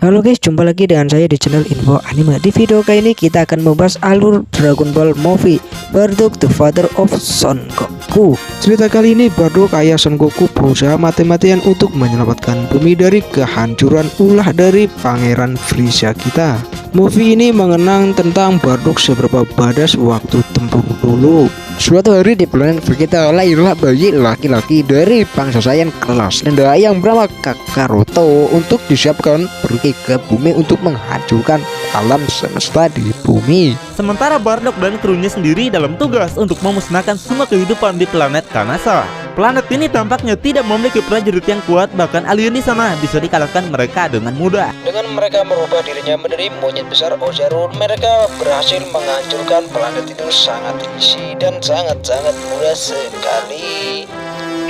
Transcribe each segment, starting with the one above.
Halo guys, jumpa lagi dengan saya di channel Info Anime. Di video kali ini kita akan membahas alur Dragon Ball Movie Bardock the Father of Son Goku. Cerita kali ini Bardock ayah Son Goku berusaha mati-matian untuk menyelamatkan bumi dari kehancuran ulah dari Pangeran Frieza kita. Movie ini mengenang tentang Bardock seberapa badas waktu tempur dulu. Suatu hari di planet Vegeta lahirlah bayi laki-laki dari bangsa Saiyan kelas rendah yang bernama Kakaroto untuk disiapkan pergi ke bumi untuk menghancurkan alam semesta di bumi. Sementara Bardock dan krunya sendiri dalam tugas untuk memusnahkan semua kehidupan di planet Kanasa. Planet ini tampaknya tidak memiliki prajurit yang kuat, bahkan alien di sana bisa dikalahkan mereka dengan mudah. Dengan mereka merubah dirinya menjadi monyet besar Ozarun, mereka berhasil menghancurkan planet itu sangat easy dan sangat-sangat mudah sekali.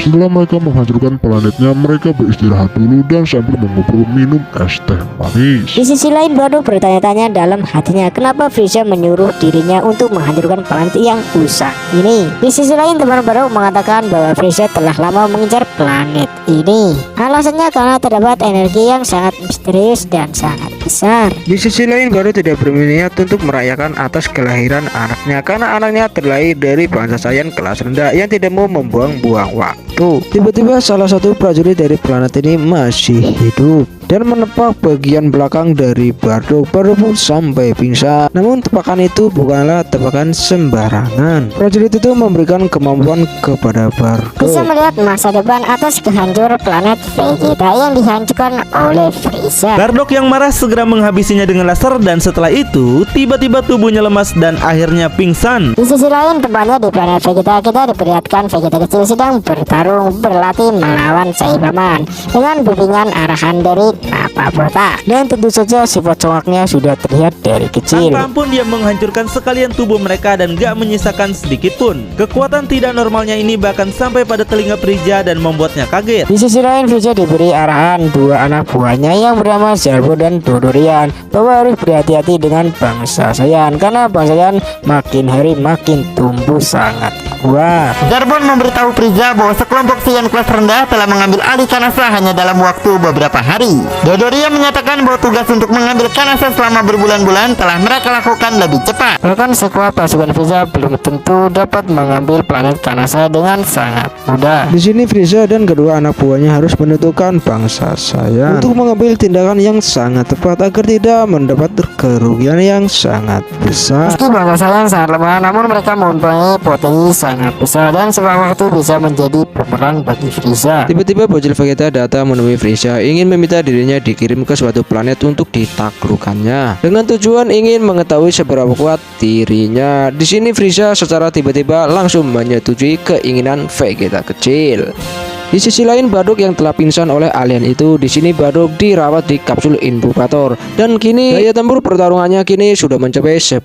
Setelah mereka menghancurkan planetnya, mereka beristirahat dulu dan sambil mengobrol minum es teh manis. Di sisi lain, Bardock bertanya-tanya dalam hatinya kenapa Frieza menyuruh dirinya untuk menghancurkan planet yang usang ini. Di sisi lain, teman Bardock mengatakan bahwa Frieza telah lama mengincar planet ini. Alasannya karena terdapat energi yang sangat misterius dan sangat besar. Di sisi lain, Bardock tidak berniat untuk merayakan atas kelahiran anaknya karena anaknya terlahir dari bangsa Saiyan kelas rendah yang tidak mau membuang-buang waktu. Tiba-tiba salah satu prajurit dari planet ini masih hidup dan menepak bagian belakang dari Bardock. Bardock pun sampai pingsan. Namun tepakan itu bukanlah tepakan sembarangan. Prajurit itu memberikan kemampuan kepada Bardock Bisa melihat masa depan atas kehancuran planet Vegeta yang dihancurkan oleh Frieza. Bardock yang marah segera menghabisinya dengan laser, dan setelah itu tiba-tiba tubuhnya lemas dan akhirnya pingsan. Di sisi lain, tepatnya di planet Vegeta, kita diperlihatkan Vegeta kecil sedang bertarung berlatih melawan Saiyaman dengan bimbingan arahan dari Nappa Botak. Dan tentu saja sifat congaknya sudah terlihat dari kecil. Tanpa ampun dia menghancurkan sekalian tubuh mereka dan gak menyisakan sedikit pun. Kekuatan tidak normalnya ini bahkan sampai pada telinga Frieza dan membuatnya kaget. Di sisi lain, Frieza diberi arahan dua anak buahnya yang bernama Zarbon dan Dodorian bahwa harus berhati-hati dengan bangsa Saiyan karena bangsa Saiyan makin hari makin tumbuh sangat kuat. Zarbon memberitahu Frieza bahwa sekelompok Saiyan kelas rendah telah mengambil alih Kanasa hanya dalam waktu beberapa hari. Dodorian menyatakan bahwa tugas untuk mengambil Kanasa selama berbulan-bulan telah mereka lakukan lebih cepat. Bahkan sekuat pasukan Frieza belum tentu dapat mengambil planet Kanasa dengan sangat mudah. Di sini Frieza dan kedua anak buahnya harus menentukan bangsa Saiyan untuk mengambil tindakan yang sangat tepat agar tidak mendapat kerugian yang sangat besar. Meski bangsa Saiyan sangat lemah, namun mereka mempunyai potensi sangat besar dan sewaktu bisa menjadi pemeran bagi Frieza. Tiba-tiba bocil Vegeta datang menemui Frieza, ingin meminta dirinya dikirim ke suatu planet untuk ditaklukkannya dengan tujuan ingin mengetahui seberapa kuat dirinya. Di sini Frieza secara tiba-tiba langsung menyetujui keinginan Vegeta kecil. Di sisi lain, Bardock yang telah pingsan oleh alien itu, di sini Bardock dirawat di kapsul inkubator dan kini daya tempur pertarungannya kini sudah mencapai 10.000.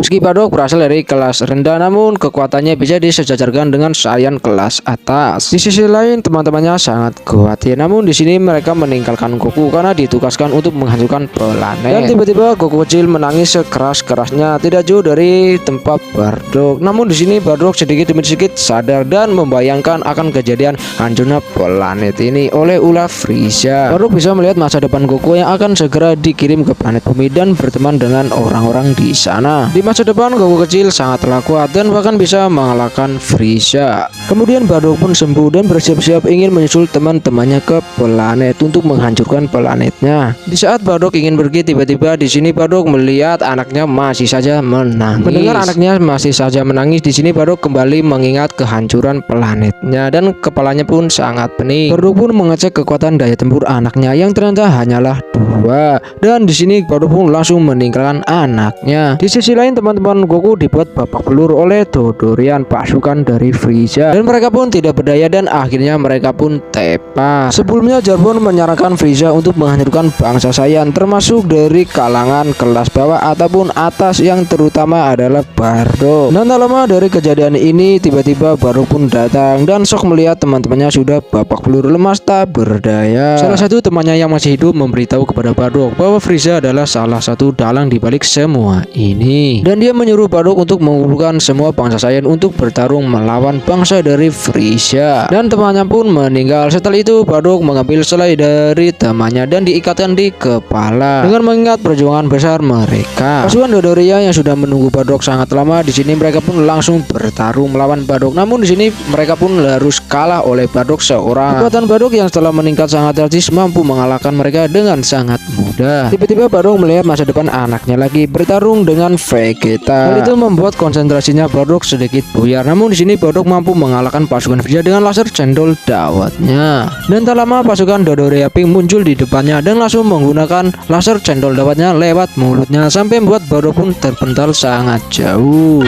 Meski Bardock berasal dari kelas rendah, namun kekuatannya bisa disejajarkan dengan Saiyan kelas atas. Di sisi lain, teman-temannya sangat khawatir, namun di sini mereka meninggalkan Goku karena ditugaskan untuk menghancurkan planet. Dan tiba-tiba Goku kecil menangis sekeras-kerasnya tidak jauh dari tempat Bardock. Namun di sini Bardock sedikit demi sedikit sadar dan membayangkan akan kejadian hancurnya planet ini oleh ulah Frieza. Bardock bisa melihat masa depan Goku yang akan segera dikirim ke planet bumi dan berteman dengan orang-orang di sana. Di masa depan Goku kecil sangatlah kuat dan bahkan bisa mengalahkan Frieza. Kemudian Bardock pun sembuh dan bersiap-siap ingin menyusul teman-temannya ke planet untuk menghancurkan planetnya. Di saat Bardock ingin pergi, tiba-tiba di sini Bardock melihat anaknya masih saja menangis. Mendengar anaknya masih saja menangis, di sini Bardock kembali mengingat kehancuran planetnya dan kepalanya pun sangat pening. Bardock pun mengecek kekuatan daya tempur anaknya yang ternyata hanyalah 2. Dan di sini Bardock pun langsung meninggalkan anaknya. Di sisi lain, teman-teman Goku dibuat babak belur oleh Dodorian, pasukan dari Frieza, dan mereka pun tidak berdaya dan akhirnya mereka pun tewas. Sebelumnya Zarbon menyarankan Frieza untuk menghancurkan bangsa Saiyan termasuk dari kalangan kelas bawah ataupun atas yang terutama adalah Bardock. Dan tak lama dari kejadian ini tiba-tiba Bardock pun datang dan sok melihat teman teman-temannya sudah babak belur lemas tak berdaya. Salah satu temannya yang masih hidup memberitahu kepada Bardock bahwa Frieza adalah salah satu dalang di balik semua ini, dan dia menyuruh Bardock untuk mengumpulkan semua bangsa Saiyan untuk bertarung melawan bangsa dari Frieza. Dan temannya pun meninggal. Setelah itu Bardock mengambil selai dari temannya dan diikatkan di kepala dengan mengingat perjuangan besar mereka. Pasukan Dodoria yang sudah menunggu Bardock sangat lama di sini, mereka pun langsung bertarung melawan Bardock. Namun di sini mereka pun harus kalah oleh Bardock seorang. Kekuatan Bardock yang setelah meningkat sangat drastis mampu mengalahkan mereka dengan sangat mudah. Tiba-tiba Bardock melihat masa depan anaknya lagi bertarung dengan Vegeta. Hal itu membuat konsentrasinya Bardock sedikit buyar. Namun di sini Bardock mampu mengalahkan pasukan Frieza dengan laser cendol dawatnya. Dan tak lama pasukan Dodoria Pink muncul di depannya dan langsung menggunakan laser cendol dawatnya lewat mulutnya sampai membuat Bardock pun terpental sangat jauh.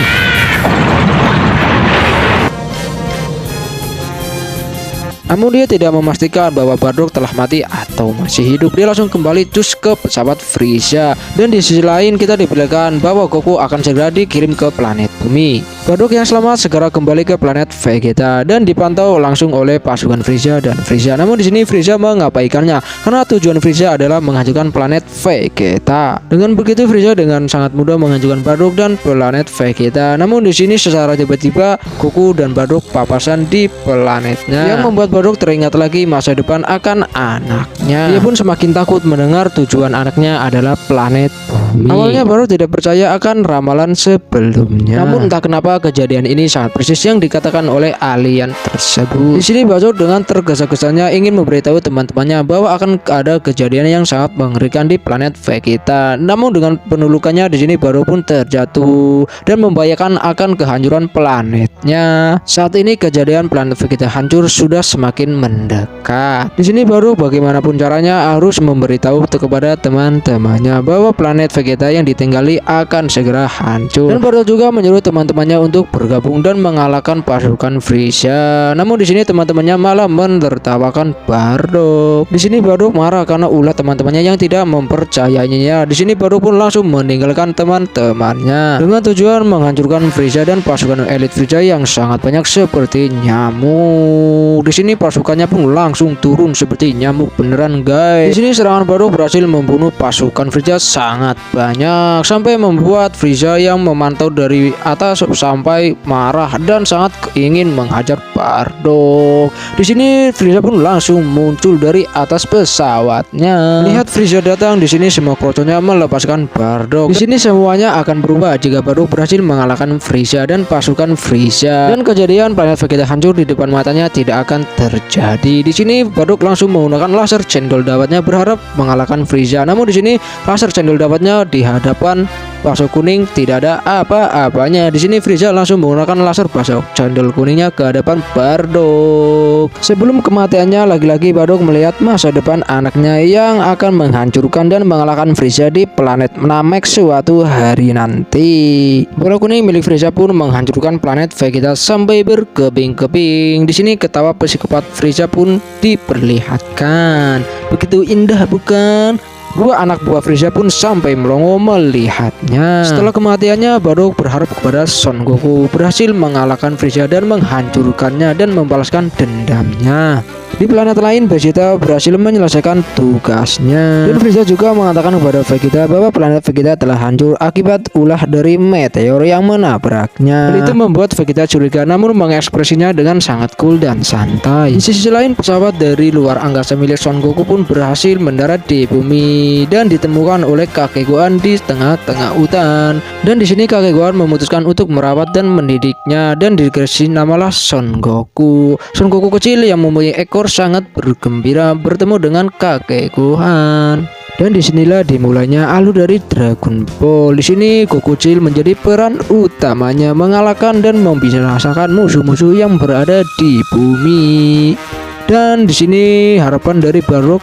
Namun dia tidak memastikan bahwa Bardock telah mati atau masih hidup. Dia langsung kembali cus ke pesawat Frieza. Dan di sisi lain kita diperlihatkan bahwa Goku akan segera dikirim ke planet bumi. Bardock yang selamat segera kembali ke planet Vegeta dan dipantau langsung oleh pasukan Frieza dan Frieza. Namun di sini Frieza mengabaikannya karena tujuan Frieza adalah menghancurkan planet Vegeta. Dengan begitu Frieza dengan sangat mudah menghancurkan Bardock dan planet Vegeta. Namun di sini secara tiba-tiba Goku dan Bardock papasan di planetnya, yang membuat Bardock teringat lagi masa depan akan anaknya. Dia pun semakin takut mendengar tujuan anaknya adalah planet bumi. Awalnya Bardock tidak percaya akan ramalan sebelumnya. Namun entah kenapa kejadian ini sangat persis yang dikatakan oleh alien tersebut. Di sini Bardock dengan tergesa-gesanya ingin memberitahu teman-temannya bahwa akan ada kejadian yang sangat mengerikan di planet Vegeta. Namun dengan penulukannya di sini Bardock pun terjatuh dan membahayakan akan kehancuran planetnya. Saat ini kejadian planet Vegeta hancur sudah semakin mendekat. Di sini Bardock bagaimanapun caranya harus memberitahu kepada teman-temannya bahwa planet Vegeta yang ditinggali akan segera hancur. Dan Bardock juga menyuruh teman-temannya untuk bergabung dan mengalahkan pasukan Frieza. Namun di sini teman-temannya malah menertawakan Bardock. Di sini Bardock marah karena ulah teman-temannya yang tidak mempercayainya. Di sini Bardock pun langsung meninggalkan teman-temannya dengan tujuan menghancurkan Frieza dan pasukan elit Frieza yang sangat banyak seperti nyamuk. Di sini pasukannya pun langsung turun seperti nyamuk beneran, guys. Di sini serangan Bardock berhasil membunuh pasukan Frieza sangat banyak sampai membuat Frieza yang memantau dari atas sampai marah dan sangat ingin menghajar Bardock. Di sini Frieza pun langsung muncul dari atas pesawatnya. Lihat Frieza datang, di sini semua kroconya melepaskan Bardock. Di sini semuanya akan berubah jika Bardock berhasil mengalahkan Frieza dan pasukan Frieza. Dan kejadian planet Vegeta hancur di depan matanya tidak akan terjadi. Di sini Bardock langsung menggunakan laser cendol dawatnya berharap mengalahkan Frieza. Namun di sini laser cendol dawatnya di hadapan bakso kuning tidak ada apa-apanya. Di sini Frieza langsung menggunakan laser bakso cendol kuningnya ke hadapan Bardock. Sebelum kematiannya, lagi-lagi Bardock melihat masa depan anaknya yang akan menghancurkan dan mengalahkan Frieza di planet Namek suatu hari nanti. Bola kuning milik Frieza pun menghancurkan planet Vegeta sampai berkeping-keping. Di sini ketawa psikopat Frieza pun diperlihatkan. Begitu indah bukan? Dua anak buah Frieza pun sampai melongo melihatnya. Setelah kematiannya, Bardock berharap kepada Son Goku berhasil mengalahkan Frieza dan menghancurkannya dan membalaskan dendamnya. Di planet lain, Vegeta berhasil menyelesaikan tugasnya. Dan Frieza juga mengatakan kepada Vegeta bahwa planet Vegeta telah hancur akibat ulah dari meteor yang menabraknya. Hal itu membuat Vegeta curiga, namun mengekspresinya dengan sangat cool dan santai. Di sisi lain, pesawat dari luar angkasa milik Son Goku pun berhasil mendarat di bumi dan ditemukan oleh kakek Gohan di tengah-tengah hutan. Dan di sini kakek Gohan memutuskan untuk merawat dan mendidiknya dan dikasih namalah Son Goku. Son Goku kecil yang mempunyai ekor sangat bergembira bertemu dengan kakek Gohan. Dan disinilah dimulainya alur dari Dragon Ball. Di sini Goku kecil menjadi peran utamanya mengalahkan dan membinasakan musuh-musuh yang berada di bumi. Dan di sini harapan dari Bardock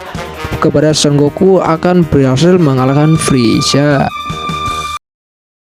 kepada Son Goku akan berhasil mengalahkan Frieza.